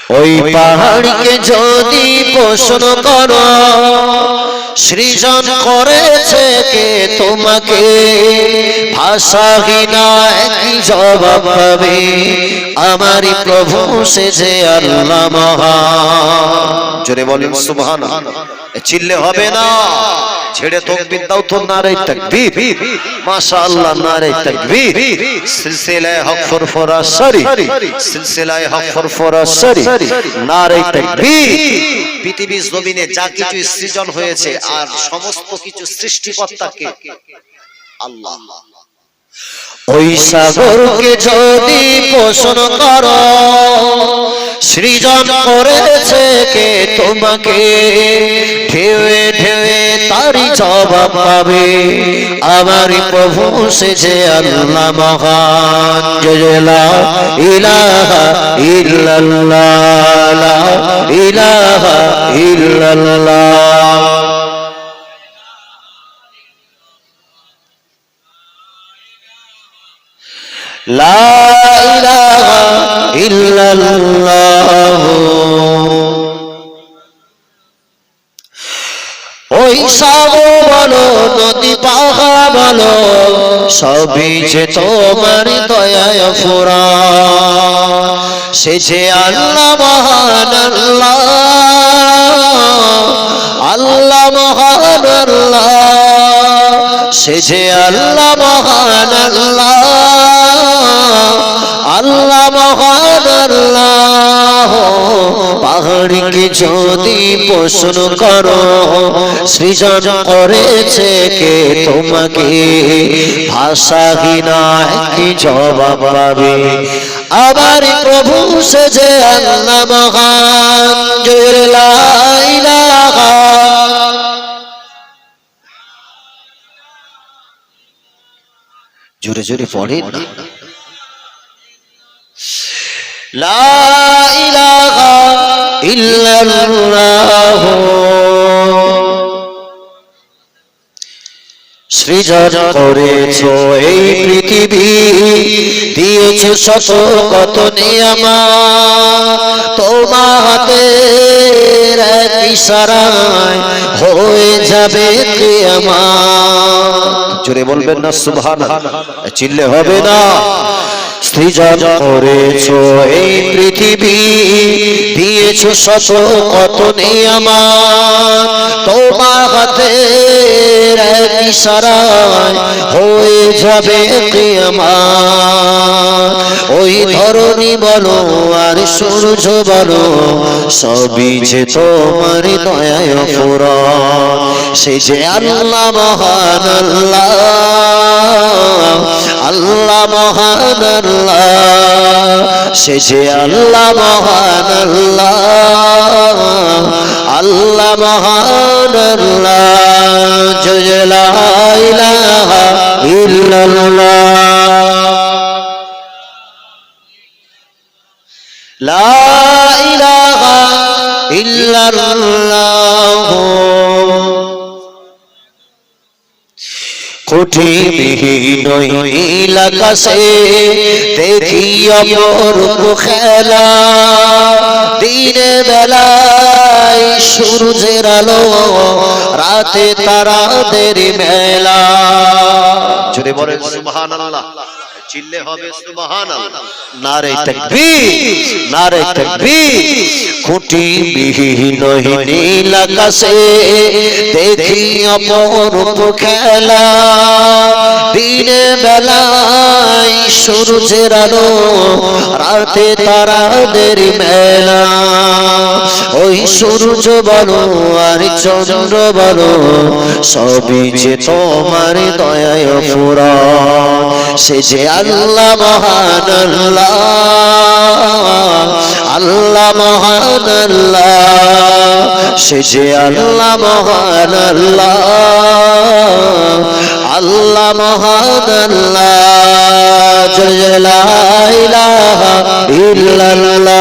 ওই পাহাড়কে যদি প্রশ্ন করো সৃজন করেছে কে তোমাকে, ভাষাহীন একই জবাব পাবে, আমারই প্রভু সে যে আল্লাহ মহান। জোরে বলেন সুবহানাল্লাহ। চিল্লে হবে না, ছেড়ে তাকবীর দাও তো, নারে তাকবীর, মাশাআল্লাহ, নারে তাকবীর। সিলসিলায়ে হক ফুরফুরা শরী, সিলসিলায়ে হক ফুরফুরা শরী, নারে তাকবীর। পৃথিবীর জমিনে যা কিছু সৃজন হয়েছে আর সমস্ত কিছু সৃষ্টিকর্তা কে? আল্লাহ। ওই সাগরকে যদি প্রশ্ন করো সৃজন করেছে কে তোমাকে, ঢেউয়ে ঢেউয়ে তারই জবাব পাবে, আমারই প্রভু সে যে আল্লাহ মহান। লা ইলাহা ইল্লাল্লাহ, লা ইলাহা ইল্লাল্লাহ। লা ইলাহা ইল্লাল্লাহ। ওই সাগর বলো নদী পাহাড় বলো, সবই যে তোমার দয়ায় ফোরা, সে যে আল্লাহ মহান আল্লাহ, আল্লাহ মহান আল্লাহ, সে যে আল্লাহ মহান আল্লাহ, আল্লাহ মহান আল্লাহ। পাহাড়কে যদি প্রশ্ন করো সৃজন করেছে কে তোমাকে, ভাষাহীন একই জবাব পাবে, আবার প্রভু সে যে আল্লাহ মহান। জোরে লা ইলাহা। জোরে জোরে পড়েন না। লা ইলাহা ইল্লাল্লাহ। সৃজন করেছো এই পৃথিবী, দিয়েছো শত কত নিয়ামত, তোমার হাতের এক ইশারায় হয়ে যাবে কিয়ামত। জোরে বলবেন না সুবহানাল্লাহ, চিল্লে হবে না। সৃজন করেছো এই পৃথিবী, দিয়েছো শত কত নিয়ামত, তোমার হাতের এক ইশারায় হয়ে যাবে কিয়ামত। ওই ধরনী বলো আর সূর্য বলো, সবই যে তোমার দয়ায় পুরা, সে যে আল্লাহ মহান আল্লাহ, আল্লাহ মহান আল্লাহ, সে যে আল্লাহ মহান আল্লাহ, আল্লাহ মহান আল্লাহ। জয় লা ইলাহা ইল্লাল্লাহ, লা ইলাহা ইল্লাল্লাহ। কঠিন নীল আকাশে দেখি অপরূপ খেলা, দিনের বেলায় সূর্যের আলো, রাতে তারাদের মেলা। জোরে বলেন সুবহানাল্লাহ, চিল্লে হবে সুবহানাল্লাহ, নারে তাকবীর, নারে তাকবীর। খুঁটিবিহীন নীল আকাশে দেখি অপরূপ খেলা, দিনের বেলায় সূর্যের আলো, রাতে তারাদের মেলা। ওই সূর্য বলো আর চন্দ্র বলো, সবই যে তোমার দয়ায় পুরা, সে যে আল্লাহ মহান আল্লাহ, আল্লাহ মহান আল্লাহ, সে যে আল্লাহ মহান আল্লাহ, আল্লাহ মহান আল্লাহ। জয় লা ইলাহা ইল্লাল্লাহ।